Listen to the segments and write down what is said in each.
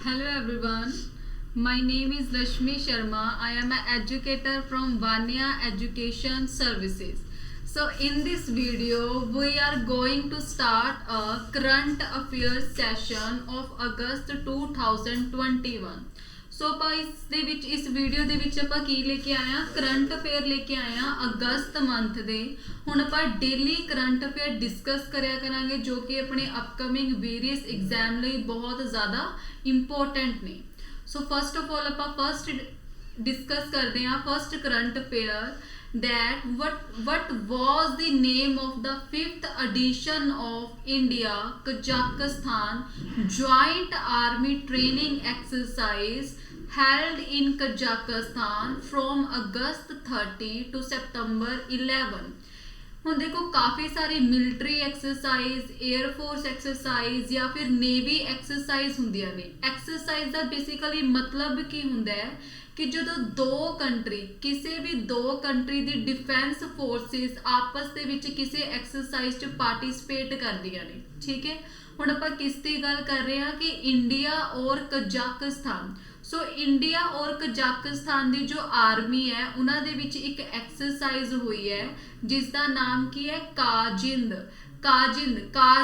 Hello everyone, my name is Rashmi Sharma. I am an educator from Vanya Education Services. So in this video, we are going to start a current affairs session of August 2021. ਸੋ ਆਪਾਂ ਇਸ video ਦੇ ਵਿੱਚ ਆਪਾਂ ਕੀ ਲੈ ਕੇ ਆਏ ਆ current affair ਲੈ ਕੇ ਆਏ ਆ ਅਗਸਤ ਮੰਥ ਦੇ। ਹੁਣ ਆਪਾਂ ਡੇਲੀ ਕਰੰਟ ਅਫੇਅਰ ਡਿਸਕਸ ਕਰਿਆ ਕਰਾਂਗੇ ਜੋ ਕਿ ਆਪਣੇ ਅਪਕਮਿੰਗ ਵੇਰੀਅਸ ਐਗਜ਼ਾਮ ਲਈ ਬਹੁਤ ਜ਼ਿਆਦਾ ਇੰਪੋਰਟੈਂਟ ਨੇ। ਸੋ ਫਸਟ ਆਫ ਆਲ ਆਪਾਂ ਫਸਟ ਡਿਸਕਸ ਕਰਦੇ ਆ first current affair that what was the name of the 5th edition of India Kazakhstan joint army training exercise held in Kazakhstan from August 30 to September 11। ਹੁਣ ਦੇਖੋ ਕਾਫੀ ਸਾਰੀ military exercise air force exercise ਜਾਂ ਫਿਰ navy exercise ਹੁੰਦੀਆਂ ਨੇ। Exercise ਦਾ basically ਮਤਲਬ ਕੀ ਹੁੰਦਾ ਹੈ ਕਿ ਜਦੋਂ ਦੋ ਕੰਟਰੀ ਕਿਸੇ ਵੀ ਦੋ ਕੰਟਰੀ ਦੀ ਡਿਫੈਂਸ ਫੋਰਸਿਸ ਆਪਸ ਦੇ ਵਿੱਚ ਕਿਸੇ ਐਕਸਰਸਾਈਜ਼ 'ਚ ਪਾਰਟਿਸਿਪੇਟ ਕਰਦੀਆਂ ਨੇ। ਠੀਕ ਹੈ, ਹੁਣ ਆਪਾਂ ਕਿਸ ਦੀ ਗੱਲ ਕਰ ਰਹੇ ਹਾਂ ਕਿ ਇੰਡੀਆ ਔਰ ਕਜ਼ਾਕਿਸਤਾਨ। ਸੋ ਇੰਡੀਆ ਔਰ ਕਜ਼ਾਕਿਸਤਾਨ ਦੀ ਜੋ ਆਰਮੀ ਹੈ ਉਹਨਾਂ ਦੇ ਵਿੱਚ ਇੱਕ ਐਕਸਰਸਾਈਜ਼ ਹੋਈ ਹੈ ਜਿਸ ਦਾ ਨਾਮ ਕੀ ਹੈ ਕਾਜਿੰਦ। ਕਾਜ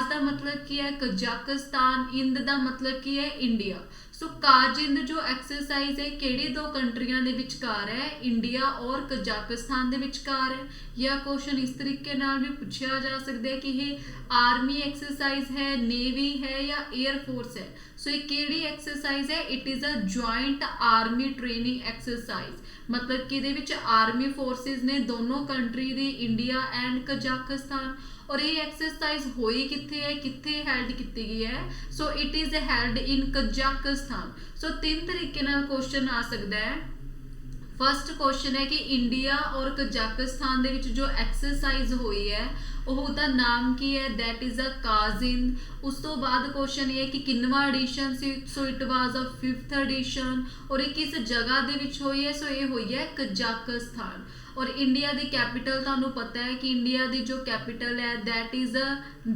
ਦਾ ਮਤਲਬ ਕੀ ਹੈ ਕਜ਼ਾਕਿਸਤਾਨ, ਇੰਦ ਦਾ ਮਤਲਬ ਕੀ ਹੈ ਇੰਡੀਆ। ਸੋ ਕਾਜਿੰਦ ਜੋ ਐਕਸਰਸਾਈਜ਼ ਹੈ ਕਿਹੜੀ ਦੋ ਕੰਟਰੀਆਂ ਦੇ ਵਿਚਕਾਰ ਹੈ, ਇੰਡੀਆ ਔਰ ਕਜ਼ਾਕਿਸਤਾਨ ਦੇ ਵਿਚਕਾਰ ਹੈ। ਜਾਂ ਕੁਐਸਚਨ ਇਸ ਤਰੀਕੇ ਨਾਲ ਵੀ ਪੁੱਛਿਆ ਜਾ ਸਕਦਾ ਹੈ ਕਿ ਇਹ ਆਰਮੀ ਐਕਸਰਸਾਈਜ਼ ਹੈ, ਨੇਵੀ ਹੈ ਜਾਂ 에ਅਰ ਫੋਰਸ ਹੈ। ਸੋ ਇਹ ਕਿਹੜੀ ਐਕਸਰਸਾਈਜ਼ ਹੈ, it is a joint army training exercise. ਮਤਲਬ ਕਿ ਇਹਦੇ ਵਿੱਚ ਆਰਮੀ ਫੋਰਸਿਸ ਨੇ ਦੋਨੋਂ ਕੰਟਰੀ ਦੀ, ਇੰਡੀਆ ਐਂਡ ਕਜ਼ਾਕਿਸਤਾਨ। और ये एक्सरसाइज होई किथे है, किथे हेल्ड की गई है। So it is held in Kazakhstan. सो तीन तरीके नाल क्वेश्चन आ सकता है। फर्स्ट क्वेश्चन है कि इंडिया और कजाकिस्तान दे विच जो एक्सरसाइज हुई है ਉਹਦਾ ਨਾਮ ਕੀ ਹੈ, दैट इज अ काजिंद। उस तो बाद क्वेश्चन ये कि किन्नवा एडिशन सी, so it was a 5th edition और ये किस जगह दे विच होई है, सो ये हुई है कजाकिस्तान। और इंडिया की कैपिटल तुहानू पता है कि इंडिया की जो कैपिटल है that is a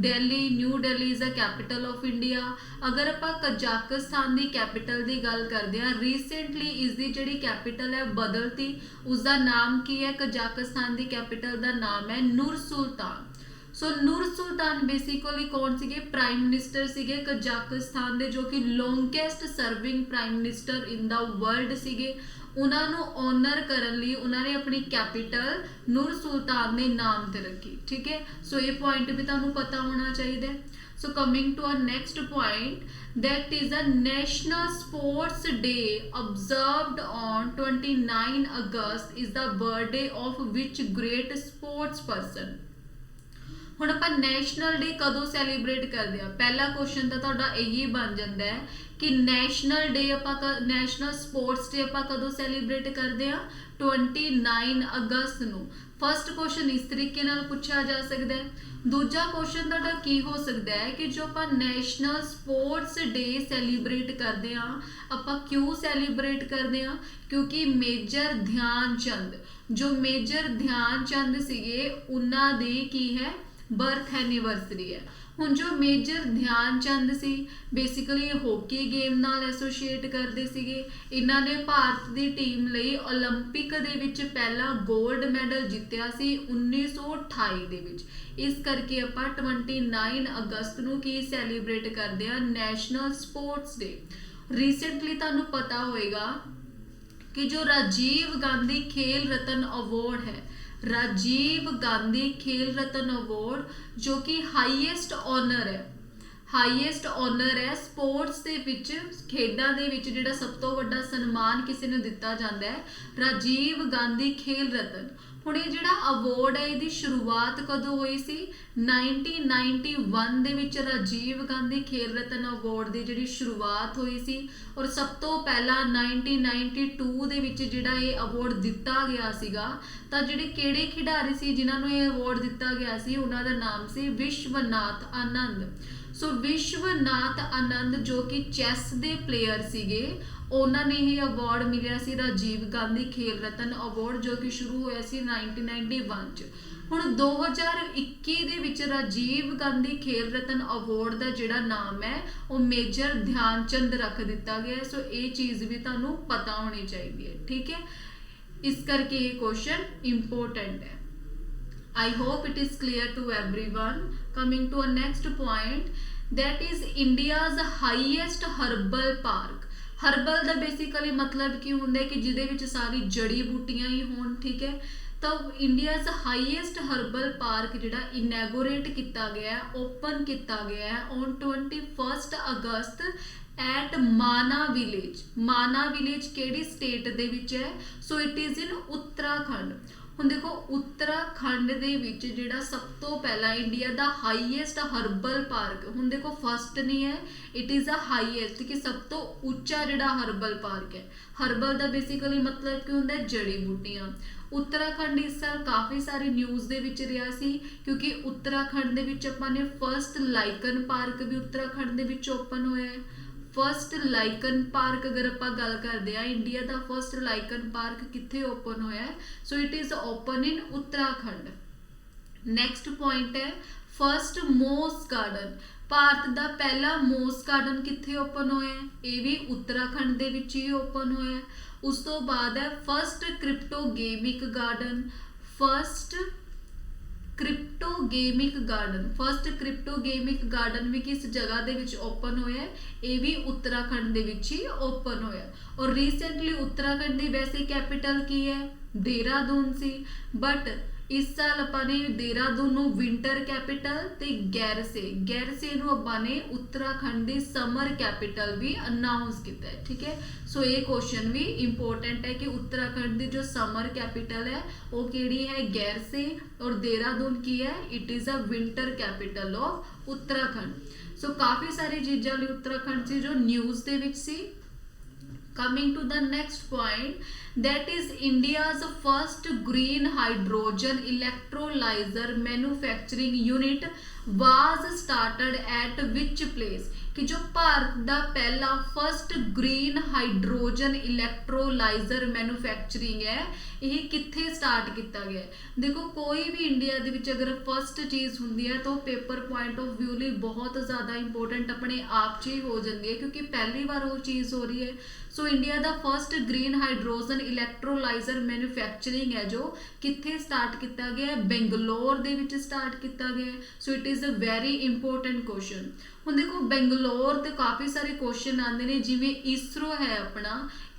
Delhi. New Delhi is a capital of India. अगर आप कजाकिस्तान की कैपिटल की गल करते हैं, रीसेंटली इसकी जिहड़ी कैपिटल है बदलती, उसका नाम की है, कजाकिस्तान की कैपिटल का नाम है नूर सुल्तान। सो नूर सुल्तान बेसिकली कौन सीगे, प्राइम मिनिस्टर सीगे कजाकिस्तान के, जो कि longest serving prime minister in the world सीगे। उन्होंने ऑनर करने लिए उन्होंने अपनी कैपिटल नूर सुल्तान के नाम से रखी। ठीक है, सो ये पॉइंट भी तुहानू पता होना चाहिए। So coming to a next point, that is a national sports day observed on 29 August is the birthday of which great sports person. ਹੁਣ ਆਪਾਂ ਨੈਸ਼ਨਲ ਡੇ ਕਦੋਂ ਸੈਲੀਬ੍ਰੇਟ ਕਰਦੇ ਆ, ਪਹਿਲਾ ਕੁਐਸਚਨ ਤਾਂ ਤੁਹਾਡਾ ਇਹੀ ਬਣ ਜਾਂਦਾ ਹੈ ਕਿ ਨੈਸ਼ਨਲ ਡੇ ਆਪਾਂ ਨੈਸ਼ਨਲ ਸਪੋਰਟਸ ਡੇ ਆਪਾਂ ਕਦੋਂ ਸੈਲੀਬ੍ਰੇਟ ਕਰਦੇ ਆ, 29 ਅਗਸਤ ਨੂੰ। ਫਸਟ ਕੁਐਸਚਨ ਇਸ ਤਰੀਕੇ ਨਾਲ ਪੁੱਛਿਆ ਜਾ ਸਕਦਾ ਹੈ। ਦੂਜਾ ਕੁਐਸਚਨ ਤੁਹਾਡਾ ਕੀ ਹੋ ਸਕਦਾ ਹੈ ਕਿ ਜੋ ਆਪਾਂ ਨੈਸ਼ਨਲ ਸਪੋਰਟਸ ਡੇ ਸੈਲੀਬ੍ਰੇਟ ਕਰਦੇ ਆ, ਆਪਾਂ ਕਿਉਂ ਸੈਲੀਬ੍ਰੇਟ ਕਰਦੇ ਆ, ਕਿਉਂਕਿ ਮੇਜਰ ਧਿਆਨ ਚੰਦ, ਜੋ ਮੇਜਰ ਧਿਆਨ ਚੰਦ ਸੀਗੇ ਉਹਨਾਂ ਦੀ ਕੀ ਹੈ, बर्थ एनिवर्सरी है। ਹੁਣ जो मेजर ध्यान चंद सी बेसिकली हॉकी गेम नाल एसोसीएट करते सीगे। इन्हां ने भारत की टीम लई ओलंपिक दे विच पहला गोल्ड मैडल जित्तिया सी 1928 दे विच। इस करके आपां 29 अगस्त नूं की सैलीब्रेट करते हैं, नैशनल स्पोर्ट्स डे। रीसेंटली तुहानूं पता होएगा कि जो राजीव गांधी खेल रत्न अवार्ड है, राजीव गांधी खेल रत्न अवार्ड जो कि हाईएस्ट ऑनर है, हाईएस्ट ऑनर है स्पोर्ट्स ਦੇ ਵਿੱਚ, ਖੇਡਾਂ ਦੇ ਵਿੱਚ ਜਿਹੜਾ ਸਭ ਤੋਂ ਵੱਡਾ ਸਨਮਾਨ ਕਿਸੇ ਨੂੰ ਦਿੱਤਾ ਜਾਂਦਾ ਹੈ, ਰਾਜੀਵ ਗਾਂਧੀ ਖੇਲ ਰਤਨ। ਹੁਣ ਇਹ ਜਿਹੜਾ ਅਵਾਰਡ ਹੈ ਇਹਦੀ ਸ਼ੁਰੂਆਤ ਕਦੋਂ ਹੋਈ ਸੀ, 1991 ਦੇ ਵਿੱਚ ਰਾਜੀਵ ਗਾਂਧੀ ਖੇਲ ਰਤਨ ਅਵਾਰਡ ਦੀ ਜਿਹੜੀ ਸ਼ੁਰੂਆਤ ਹੋਈ ਸੀ। ਔਰ ਸਭ ਤੋਂ ਪਹਿਲਾਂ 1992 ਦੇ ਵਿੱਚ ਜਿਹੜਾ ਇਹ ਅਵਾਰਡ ਦਿੱਤਾ ਗਿਆ ਸੀਗਾ, ਤਾਂ ਜਿਹੜੇ ਕਿਹੜੇ ਖਿਡਾਰੀ ਸੀ ਜਿਨ੍ਹਾਂ ਨੂੰ ਇਹ ਅਵਾਰਡ ਦਿੱਤਾ ਗਿਆ ਸੀ, ਉਹਨਾਂ ਦਾ ਨਾਮ ਸੀ ਵਿਸ਼ਵਨਾਥ ਆਨੰਦ। ਸੋ ਵਿਸ਼ਵਨਾਥ ਆਨੰਦ ਜੋ ਕਿ ਚੈਸ ਦੇ ਪਲੇਅਰ ਸੀਗੇ, ਉਹਨਾਂ ਨੇ ਇਹ ਅਵਾਰਡ ਮਿਲਿਆ ਸੀ ਰਾਜੀਵ ਗਾਂਧੀ ਖੇਲ ਰਤਨ ਅਵਾਰਡ, ਜੋ ਕਿ ਸ਼ੁਰੂ ਹੋਇਆ ਸੀ 1991 ਚ। ਹੁਣ 2021 ਦੇ ਵਿੱਚ ਰਾਜੀਵ ਗਾਂਧੀ ਖੇਲ ਰਤਨ ਅਵਾਰਡ ਦਾ ਜਿਹੜਾ ਨਾਮ ਹੈ ਉਹ ਮੇਜਰ ਧਿਆਨ ਚੰਦ ਰੱਖ ਦਿੱਤਾ ਗਿਆ ਹੈ। ਸੋ ਇਹ ਚੀਜ਼ ਵੀ ਤੁਹਾਨੂੰ ਪਤਾ ਹੋਣੀ ਚਾਹੀਦੀ ਹੈ, ਠੀਕ ਹੈ। ਇਸ ਕਰਕੇ ਇਹ ਕੁਐਸਚਨ ਇੰਪੋਰਟੈਂਟ ਹੈ। I hope it is clear to everyone. Coming to a next point, that is India's highest herbal park. Herbal the basically मतलब ਕੀ ਹੁੰਦਾ ਹੈ ਕਿ ਜਿਹਦੇ ਵਿੱਚ ਸਾਰੀ ਜੜੀ ਬੂਟੀਆਂ ਹੀ ਹੋਣ, ਠੀਕ ਹੈ। ਤਾਂ ਇੰਡੀਆਜ਼ ਹਾਈਐਸਟ ਹਰਬਲ ਪਾਰਕ ਜਿਹੜਾ ਇਨੈਗੋਰੇਟ ਕੀਤਾ ਗਿਆ, ਓਪਨ ਕੀਤਾ ਗਿਆ ਹੈ ਔਨ 21 ਅਗਸਤ at Mana village. Mana village ਕਿਹੜੀ ਸਟੇਟ ਦੇ ਵਿੱਚ ਹੈ? So it is in Uttarakhand. ਹੁਣ ਦੇਖੋ ਉੱਤਰਾਖੰਡ ਦੇ ਵਿੱਚ ਜਿਹੜਾ ਸਭ ਤੋਂ ਪਹਿਲਾ ਇੰਡੀਆ ਦਾ ਹਾਈਐਸਟ ਹਰਬਲ ਪਾਰਕ, ਹੁਣ ਦੇਖੋ ਫਸਟ ਨਹੀਂ ਹੈ, ਇਟ ਇਜ਼ ਅ ਹਾਈਐਸਟ ਕਿ ਸਭ ਤੋਂ ਉੱਚਾ ਜਿਹੜਾ ਹਰਬਲ ਪਾਰਕ ਹੈ। ਹਰਬਲ ਦਾ ਬੇਸਿਕਲੀ ਮਤਲਬ ਕੀ ਹੁੰਦਾ? ਜੜੀ ਬੂਟੀਆਂ। ਉੱਤਰਾਖੰਡ ਇਸ ਸਾਲ ਕਾਫੀ ਸਾਰੀ ਨਿਊਜ਼ ਦੇ ਵਿੱਚ ਰਿਹਾ ਸੀ ਕਿਉਂਕਿ ਉੱਤਰਾਖੰਡ ਦੇ ਵਿੱਚ ਆਪਾਂ ਨੇ ਫਸਟ ਲਾਈਕਨ ਪਾਰਕ ਵੀ ਉੱਤਰਾਖੰਡ ਦੇ ਵਿੱਚ ਓਪਨ ਹੋਇਆ ਹੈ। ਫਸਟ ਲਾਈਕਨ ਪਾਰਕ ਅਗਰ ਆਪਾਂ ਗੱਲ ਕਰਦੇ ਆ, ਇੰਡੀਆ ਦਾ ਫਸਟ ਲਾਈਕਨ ਪਾਰਕ ਕਿੱਥੇ ਓਪਨ ਹੋਇਆ ਹੈ? So it is open in Uttarakhand. Next point ਹੈ ਫਸਟ ਮੋਸ ਗਾਰਡਨ। ਭਾਰਤ ਦਾ ਪਹਿਲਾ ਮੋਸ ਗਾਰਡਨ ਕਿੱਥੇ ਓਪਨ ਹੋਇਆ ਹੈ? ਇਹ ਵੀ ਉੱਤਰਾਖੰਡ ਦੇ ਵਿੱਚ ਹੀ ਓਪਨ ਹੋਇਆ ਹੈ। ਉਸ ਤੋਂ ਬਾਅਦ ਹੈ first cryptogamic garden. First cryptogamic garden, first cryptogamic garden ਵੀ ਕਿਸ ਜਗ੍ਹਾ ਦੇ ਵਿੱਚ ਓਪਨ ਹੋਇਆ ਹੈ? ਇਹ ਵੀ ਉੱਤਰਾਖੰਡ ਦੇ ਵਿੱਚ ਹੀ ਓਪਨ ਹੋਇਆ। ਔਰ ਰੀਸੈਂਟਲੀ ਉੱਤਰਾਖੰਡ ਦੀ ਵੈਸੇ ਕੈਪੀਟਲ ਕੀ ਹੈ? ਦੇਹਰਾਦੂਨ ਸੀ, ਬਟ ਇਸ ਸਾਲ ਆਪਾਂ ਨੇ ਦੇਹਰਾਦੂਨ ਨੂੰ ਵਿੰਟਰ ਕੈਪੀਟਲ ਤੇ ਗੈਰਸੇ ਨੂੰ ਆਪਾਂ ਨੇ ਉੱਤਰਾਖੰਡ ਦੀ ਸਮਰ ਕੈਪੀਟਲ ਵੀ ਅਨਾਉਂਸ ਕੀਤਾ ਹੈ, ਠੀਕ ਹੈ। ਸੋ ਇਹ ਕੁਐਸਚਨ ਵੀ ਇੰਪੋਰਟੈਂਟ ਹੈ ਕਿ ਉੱਤਰਾਖੰਡ ਦੀ ਜੋ ਸਮਰ ਕੈਪੀਟਲ ਹੈ ਉਹ ਕਿਹੜੀ ਹੈ? ਗੈਰਸੇ। ਔਰ ਦੇਹਰਾਦੂਨ ਕੀ ਹੈ? It is a winter capital of Uttarakhand. ਸੋ ਕਾਫੀ ਸਾਰੀ ਚੀਜ਼ਾਂ ਲਈ ਉੱਤਰਾਖੰਡ ਸੀ ਜੋ ਨਿਊਜ਼ ਦੇ ਵਿੱਚ ਸੀ। Coming to the next point, that is India's first green hydrogen electrolyzer manufacturing unit was started at which place? कि जो भारत का पहला फर्स्ट ग्रीन हाइड्रोजन इलैक्ट्रोलाइजर मैन्युफैक्चरिंग है ये कित्थे स्टार्ट किया गया है। देखो कोई भी इंडिया दे विच अगर फर्स्ट चीज़ होंदी है तो पेपर पॉइंट ऑफ व्यू लिए बहुत ज़्यादा इंपोर्टेंट अपने आप च ही हो जाती है क्योंकि पहली बार वो चीज़ हो रही है। सो इंडिया का फर्स्ट ग्रीन हाइड्रोजन इलैक्ट्रोलाइजर मैन्युफैक्चरिंग है जो कित्थे स्टार्ट किया गया है? बेंगलोर दे विच स्टार्ट किया गया है। So it is a very important question. ਹੁਣ देखो बेंगलोर ਤੇ काफ़ी सारे क्वेश्चन आते हैं जिमें इसरो है अपना,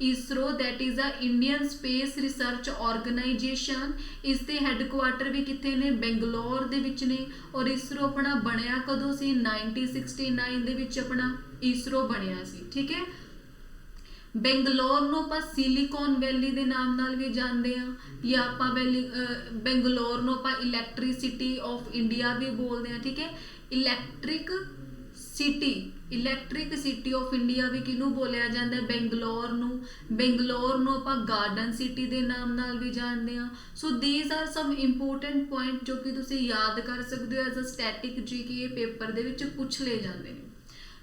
ISRO that is a Indian space research organisation. इसके हैडकुआटर भी कितने ने? बेंगलोर दे विच ने। और इसरो अपना बनया कदों सी? 1969 दे विच अपना इसरो बनया सी, ठीक है। बेंगलोर ਨੂੰ ਆਪਾਂ ਸਿਲੀਕਨ ਵੈਲੀ ਦੇ ਨਾਮ ਨਾਲ ਵੀ ਜਾਣਦੇ ਆ ਜਾਂ ਆਪਾਂ बेंगलोर ਨੂੰ ਆਪਾਂ ਇਲੈਕਟ੍ਰਿਸਿਟੀ ਆਫ ਇੰਡੀਆ ਵੀ ਬੋਲਦੇ ਆ, ਠੀਕ ਹੈ। ਇਲੈਕਟ੍ਰਿਕ ਸਿਟੀ ਆਫ ਇੰਡੀਆ ਵੀ ਕਿਹਨੂੰ ਬੋਲਿਆ ਜਾਂਦਾ? बेंगलोर ਨੂੰ ਆਪਾਂ ਗਾਰਡਨ ਸਿਟੀ ਦੇ ਨਾਮ ਨਾਲ ਵੀ ਜਾਣਦੇ ਆ। So these are some important point ਜੋ ਕਿ ਤੁਸੀਂ ਯਾਦ ਕਰ ਸਕਦੇ ਹੋ as a static GK paper ਦੇ ਵਿੱਚ ਪੁੱਛ ਲਏ ਜਾਂਦੇ ਨੇ।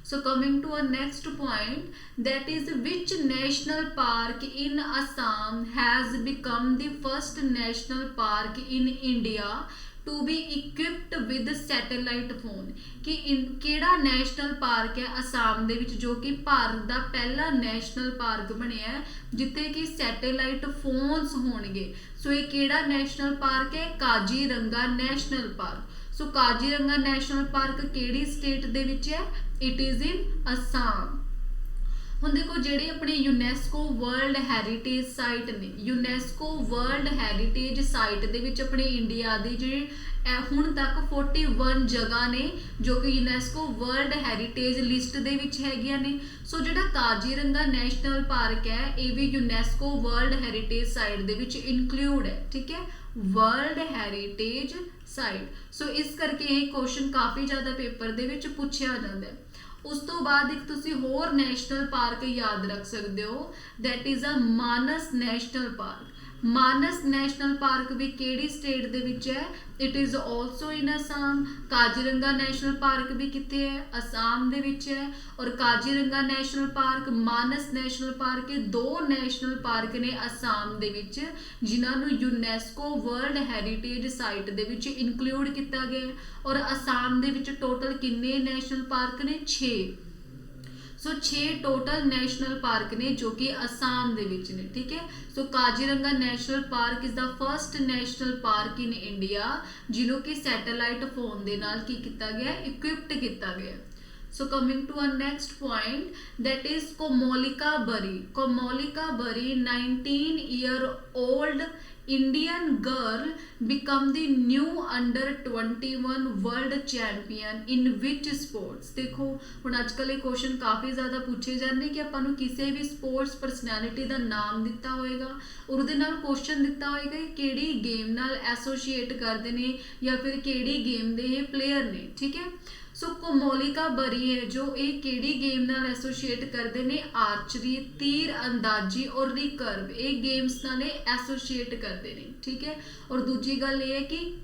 So coming to a next point, that is which national park in Assam has become the first national park in India to be equipped with satellite phone? कि केड़ा national park है असम दे विच जो कि भारत का पहला नेशनल पार्क बनया है जिथे कि सैटेलाइट फोन्स होणगे। सो ये केड़ा नेशनल पार्क है? Kaziranga national park. So Kaziranga national park केड़ी स्टेट दे विच है? It is in Assam. ਹੁਣ देखो ਜਿਹੜੇ ਆਪਣੇ यूनेस्को वर्ल्ड हैरीटेज साइट ने, यूनेस्को वर्ल्ड हैरीटेज साइट ਦੇ ਵਿੱਚ ਆਪਣੇ ਇੰਡੀਆ ਦੀ ਜਿਹੜੀ ਹੁਣ ਤੱਕ 41 ਜਗ੍ਹਾ ਨੇ ਜੋ ਕਿ यूनेस्को वर्ल्ड हैरीटेज लिस्ट ਦੇ ਵਿੱਚ ਹੈਗੀਆਂ ਨੇ। ਸੋ ਜਿਹੜਾ ਕਾजीरंगा ਨੈਸ਼ਨਲ ਪਾਰਕ ਹੈ ਇਹ ਵੀ यूनेस्को वर्ल्ड हैरीटेज ਸਾਈਟ ਦੇ ਵਿੱਚ ਇਨਕਲੂਡ ਹੈ, ਠੀਕ ਹੈ, वर्ल्ड हैरीटेज साइट। सो इस करके ये क्वेश्चन काफ़ी ज़्यादा पेपर ਦੇ ਵਿੱਚ ਪੁੱਛਿਆ ਜਾਂਦਾ ਹੈ। उस तो बाद एक तुसी होर नैशनल पार्क याद रख सकते हो that is a Manas national park. Manas national park ਵੀ ਕਿਹੜੀ ਸਟੇਟ ਦੇ ਵਿੱਚ ਹੈ? It is also in Assam. Kaziranga national park ਵੀ ਕਿੱਥੇ ਹੈ? ਅਸਾਮ ਦੇ ਵਿੱਚ ਹੈ। ਔਰ Kaziranga national park, Manas national park, ਇਹ ਦੋ ਨੈਸ਼ਨਲ ਪਾਰਕ ਨੇ ਅਸਾਮ ਦੇ ਵਿੱਚ ਜਿਨ੍ਹਾਂ ਨੂੰ ਯੂਨੈਸਕੋ ਵਰਲਡ ਹੈਰੀਟੇਜ ਸਾਈਟ ਦੇ ਵਿੱਚ ਇਨਕਲੂਡ ਕੀਤਾ ਗਿਆ ਹੈ। ਔਰ ਅਸਾਮ ਦੇ ਵਿੱਚ ਟੋਟਲ ਕਿੰਨੇ ਨੈਸ਼ਨਲ ਪਾਰਕ ਨੇ? 6। ਸੋ 6 ਟੋਟਲ ਨੈਸ਼ਨਲ ਪਾਰਕ ਨੇ ਜੋ ਕਿ ਅਸਾਮ ਦੇ ਵਿੱਚ ਨੇ, ਠੀਕ ਹੈ। So Kaziranga national park is the first national park in India ਜਿਹਨੂੰ ਕਿ ਸੈਟੇਲਾਈਟ ਫੋਨ ਦੇ ਨਾਲ ਕੀ ਕੀਤਾ ਗਿਆ? ਇਕਵਿਪਡ ਕੀਤਾ ਗਿਆ। So coming to our next point, that is Komolika Bari. Komolika Bari, 19-year-old Indian girl, become the new under-21 world champion in which sports? देखो ਹੁਣ ਅੱਜ ਕੱਲ੍ਹ ਇਹ ਕੁਐਸਚਨ ਕਾਫੀ ਜ਼ਿਆਦਾ ਪੁੱਛੇ ਜਾਂਦੇ ਕਿ ਆਪਾਂ ਨੂੰ ਕਿਸੇ ਵੀ ਸਪੋਰਟਸ ਪਰਸਨੈਲਿਟੀ ਦਾ ਨਾਮ ਦਿੱਤਾ ਹੋਏਗਾ ਔਰ ਉਹਦੇ ਨਾਲ ਕੁਐਸਚਨ ਦਿੱਤਾ ਹੋਏਗਾ ਕਿ ਕਿਹੜੀ ਗੇਮ ਨਾਲ ਐਸੋਸੀਏਟ ਕਰਦੇ ਨੇ ਜਾਂ ਫਿਰ ਕਿਹੜੀ ਗੇਮ ਦੇ ਇਹ ਪਲੇਅਰ ਨੇ, ਠੀਕ ਹੈ। ਸੋ ਕੋਮੋਲਿਕਾ ਬਰੀ ਹੈ ਜੋ ਇਹ ਕਿਹੜੀ ਗੇਮ ਨਾਲ ਐਸੋਸੀਏਟ ਕਰਦੇ ਨੇ? ਆਰਚਰੀ, ਤੀਰ ਅੰਦਾਜ਼ੀ ਔਰ ਰਿਕਰਵ, ਇਹ ਗੇਮਸ ਨਾਲ ਐਸੋਸੀਏਟ ਕਰਦੇ ਨੇ, ਠੀਕ ਹੈ। ਔਰ ਦੂਜੀ ਗੱਲ ਇਹ ਹੈ ਕਿ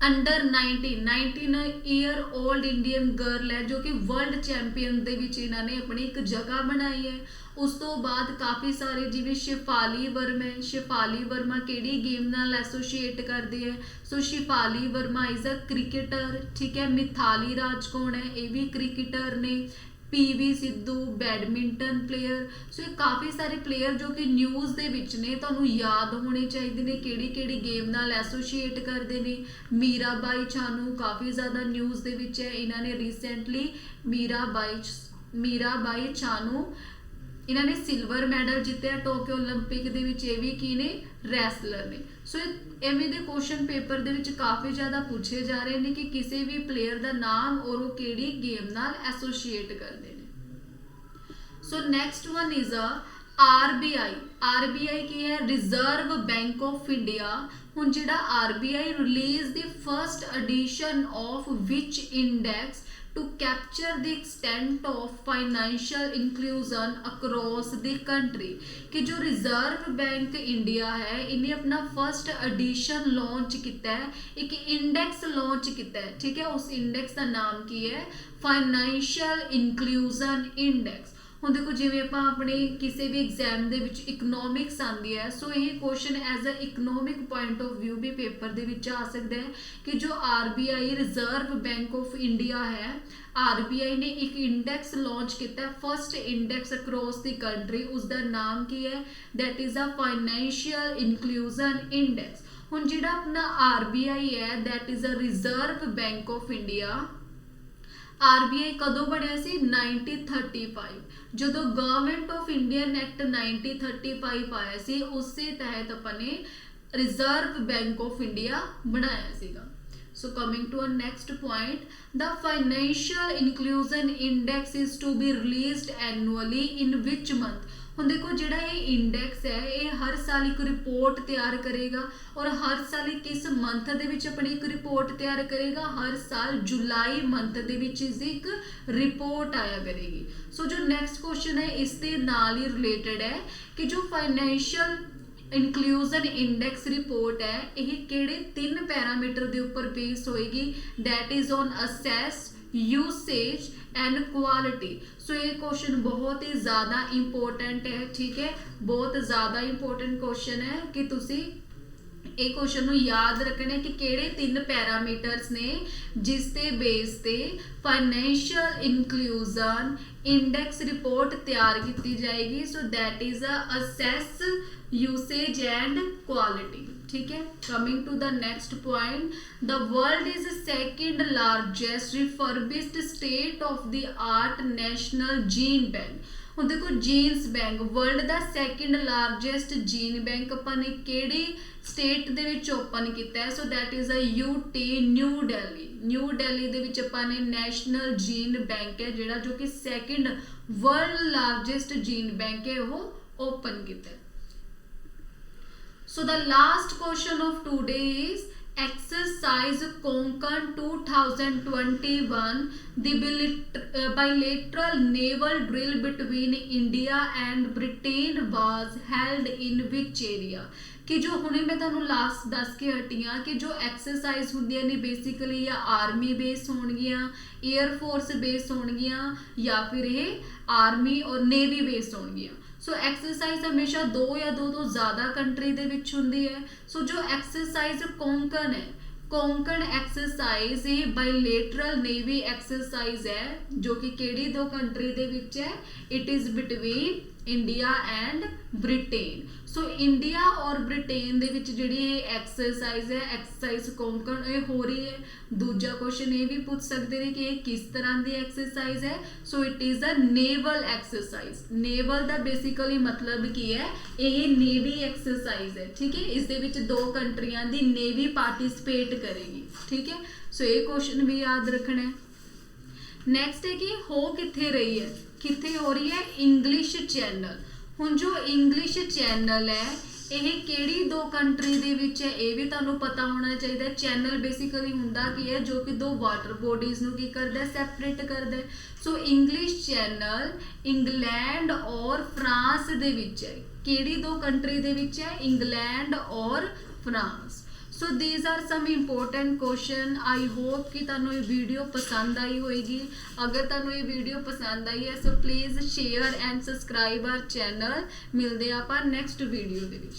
under 19 year old Indian girl ਹੈ ਜੋ ਕਿ ਵਰਲਡ ਚੈਂਪੀਅਨ ਦੇ ਵਿੱਚ ਇਹਨਾਂ ਨੇ ਆਪਣੀ ਇੱਕ ਜਗ੍ਹਾ ਬਣਾਈ ਹੈ। ਉਸ ਤੋਂ ਬਾਅਦ ਕਾਫੀ ਸਾਰੇ ਜਿਵੇਂ ਸ਼ਿਫਾਲੀ ਵਰਮਾ ਹੈ, ਸ਼ਿਫਾਲੀ ਵਰਮਾ ਕਿਹੜੀ ਗੇਮ ਨਾਲ ਐਸੋਸੀਏਟ ਕਰਦੇ ਹੈ? So Shafali Verma is a cricketer, ਠੀਕ ਹੈ। ਮਿਥਾਲੀ ਰਾਜ ਕੌਣ ਹੈ? ਇਹ ਵੀ ਕ੍ਰਿਕਟਰ ਨੇ। PV Sindhu badminton player. So ਇਹ ਕਾਫੀ ਸਾਰੇ ਪਲੇਅਰ ਜੋ ਕਿ ਨਿਊਜ਼ ਦੇ ਵਿੱਚ ਨੇ, ਤੁਹਾਨੂੰ ਯਾਦ ਹੋਣੇ ਚਾਹੀਦੇ ਨੇ ਕਿਹੜੀ ਕਿਹੜੀ ਗੇਮ ਨਾਲ ਐਸੋਸੀਏਟ ਕਰਦੇ ਨੇ। ਮੀਰਾਬਾਈ ਚਾਨੂ ਕਾਫੀ ਜ਼ਿਆਦਾ ਨਿਊਜ਼ ਦੇ ਵਿੱਚ ਹੈ, ਇਹਨਾਂ ਨੇ ਰੀਸੈਂਟਲੀ ਮੀਰਾਬਾਈ ਚਾਨੂ ਇਹਨਾਂ ਨੇ ਸਿਲਵਰ ਮੈਡਲ ਜਿੱਤਿਆ ਟੋਕੀਓ ਓਲੰਪਿਕ ਦੇ ਵਿੱਚ। ਇਹ ਵੀ ਕੀ ਨੇ? ਰੈਸਲਰ ਨੇ। ਸੋ ਐਵੇਂ ਦੇ ਕੁਐਸਚਨ ਪੇਪਰ ਦੇ ਵਿੱਚ ਕਾਫੀ ਜ਼ਿਆਦਾ ਪੁੱਛੇ ਜਾ ਰਹੇ ਨੇ ਕਿ ਕਿਸੇ ਵੀ ਪਲੇਅਰ ਦਾ ਨਾਮ ਔਰ ਉਹ ਕਿਹੜੀ ਗੇਮ ਨਾਲ ਐਸੋਸੀਏਟ ਕਰਦੇ ਨੇ। So next one is RBI. RBI ਕੀ ਹੈ? Reserve bank of India. ਹੁਣ ਜਿਹੜਾ ਆਰਬੀਆਈ ਰਿਲੀਜ਼ ਦੀ ਫਰਸਟ ਐਡੀਸ਼ਨ ਆਫ ਵਿਚ index to capture the extent of financial inclusion across the country, कि जो रिजर्व बैंक इंडिया है इन्हें अपना फर्स्ट एडिशन लॉन्च किया है, एक इंडेक्स लॉन्च किया है, ठीक है। उस इंडेक्स का नाम की है फाइनेंशियल इंक्लूजन इंडेक्स। ਹੁਣ ਦੇਖੋ ਜਿਵੇਂ ਆਪਾਂ ਆਪਣੇ ਕਿਸੇ ਵੀ ਐਗਜ਼ਾਮ ਦੇ ਵਿੱਚ ਇਕਨੋਮਿਕਸ ਆਉਂਦੀ ਹੈ, ਸੋ ਇਹ question as a economic point of view ਵੀ ਪੇਪਰ ਦੇ ਵਿੱਚ ਆ ਸਕਦਾ ਹੈ ਕਿ ਜੋ RBI Reserve bank of India ਹੈ, ਆਰਬੀਆਈ ਨੇ ਇੱਕ ਇੰਡੈਕਸ ਲਾਂਚ ਕੀਤਾ, first index across the country, ਉਸ ਦਾ ਨਾਮ ਕੀ ਹੈ? That is a financial inclusion index. ਹੁਣ ਜਿਹੜਾ ਆਪਣਾ ਆਰਬੀਆਈ ਹੈ that is a Reserve bank of India, RBI ਕਦੋਂ ਬਣਿਆ ਸੀ? 1935, ਜਦੋਂ ਗਵਰਨਮੈਂਟ ਆਫ ਇੰਡੀਅਨ ਐਕਟ 1935 ਆਇਆ ਸੀ, ਉਸੇ ਤਹਿਤ ਆਪਾਂ ਨੇ ਰਿਜ਼ਰਵ ਬੈਂਕ ਆਫ ਇੰਡੀਆ ਬਣਾਇਆ ਸੀਗਾ। So coming to our next point, the financial inclusion index is to be released annually in which month? ਹੁਣ ਦੇਖੋ ਜਿਹੜਾ ਇਹ ਇੰਡੈਕਸ ਹੈ ਇਹ ਹਰ ਸਾਲ ਇੱਕ ਰਿਪੋਰਟ ਤਿਆਰ ਕਰੇਗਾ ਔਰ ਹਰ ਸਾਲ ਕਿਸ ਮੰਥ ਦੇ ਵਿੱਚ ਆਪਣੀ ਇੱਕ ਰਿਪੋਰਟ ਤਿਆਰ ਕਰੇਗਾ? ਹਰ ਸਾਲ ਜੁਲਾਈ ਮੰਥ ਦੇ ਵਿੱਚ ਇਸ ਦੀ ਇੱਕ ਰਿਪੋਰਟ ਆਇਆ ਕਰੇਗੀ। ਸੋ ਜੋ ਨੈਕਸਟ ਕੁਐਸਚਨ ਹੈ ਇਸ ਦੇ ਨਾਲ ਹੀ ਰਿਲੇਟਡ ਹੈ ਕਿ ਜੋ ਫਾਈਨੈਂਸ਼ੀਅਲ ਇਨਕਲੂਜਨ ਇੰਡੈਕਸ ਰਿਪੋਰਟ ਹੈ ਇਹ ਕਿਹੜੇ 3 ਪੈਰਾਮੀਟਰ ਦੇ ਉੱਪਰ ਬੇਸ ਹੋਏਗੀ? That is on access, usage and quality. So ये क्वेश्चन बहुत ही ज़्यादा इंपॉर्टेंट है, ठीक है, बहुत ज़्यादा इंपॉर्टेंट क्वेश्चन है कि तुसी ਇਹ क्वेश्चन ਨੂੰ याद रखना कि ਕਿਹੜੇ 3 ਪੈਰਾਮੀਟਰਸ ਨੇ ਜਿਸ ਦੇ ਬੇਸ ਤੇ ਫਾਈਨੈਂਸ਼ੀਅਲ ਇਨਕਲੂਜਨ ਇੰਡੈਕਸ ਰਿਪੋਰਟ ਤਿਆਰ ਕੀਤੀ ਜਾਏਗੀ। So that is access, usage and quality, ठीक है। Coming to the next point, the world is second largest refurbished state of the art national gene bank. ਹੁਣ ਦੇਖੋ ਜੀਨਸ ਬੈਂਕ ਵਰਲਡ ਦਾ second largest gene bank ਆਪਾਂ ਨੇ ਕਿਹੜੀ state ਦੇ ਵਿੱਚ ਓਪਨ ਕੀਤਾ ਹੈ? So that is a UT, new Delhi. New Delhi ਦੇ ਵਿੱਚ ਆਪਾਂ ਨੇ ਨੈਸ਼ਨਲ ਜੀਨ ਬੈਂਕ ਹੈ ਜਿਹੜਾ ਜੋ ਕਿ second world largest gene bank ਹੈ ਉਹ ਓਪਨ ਕੀਤਾ ਹੈ। So the last question of today is exercise Konkan 2021, the bilateral naval drill between India and Britain was held in which area? कि जो हुणे मैं तुहानूं लास्ट दस के हटी हाँ कि जो एक्सरसाइज होंदियां ने बेसिकली या आर्मी बेस होणगियां, एयरफोर्स बेस होणगियां, या फिर ये आर्मी और नेवी बेस होणगियां। सो एक्सरसाइज हमेशा दो या दो तो ज़्यादा कंट्री दे विच हुंदी है। सो जो एक्सरसाइज कोंकण है, कोंकण एक्सरसाइज ये बायलैटरल नेवी एक्सरसाइज है जो कि केड़ी दो कंट्री दे विच है, it is between India and Britain. So India और ब्रिटेन दे विच जिहड़ी ये एक्सरसाइज है, एक्सरसाइज कोंकण ये हो रही है। दूजा क्वेश्चन ये भी पूछ सकते हैं कि ये किस तरह की एक्सरसाइज है। So it is a naval exercise. Naval का बेसिकली मतलब की है, ये नेवी एक्सरसाइज है, ठीक है। इस दे विच दो कंट्रियां दी नेवी पार्टिसिपेट करेगी, ठीक है। सो ये क्वेश्चन भी याद रखना है। नैक्सट है कि हो कित्थे रही है, कित्थे हो रही है, इंग्लिश चैनल। हुण जो इंग्लिश चैनल है ये किहड़ी दो कंट्री दे विच है, ये भी तुहानूं पता होना चाहिए। चैनल बेसिकली हुंदा की है जो कि दो वाटर बॉडीज़ नूं की करदा है, सैपरेट करदा है। सो इंग्लिश चैनल इंग्लैंड और फ्रांस दे विच है। किहड़ी दो कंट्री दे विच है, इंग्लैंड और France. So these are some important question. I hope कि तुहानूं ये वीडियो पसंद आई होएगी। अगर तुहानूं ये वीडियो पसंद आई है so please share and subscribe our channel. मिलदे आपां नैक्सट वीडियो दे विच।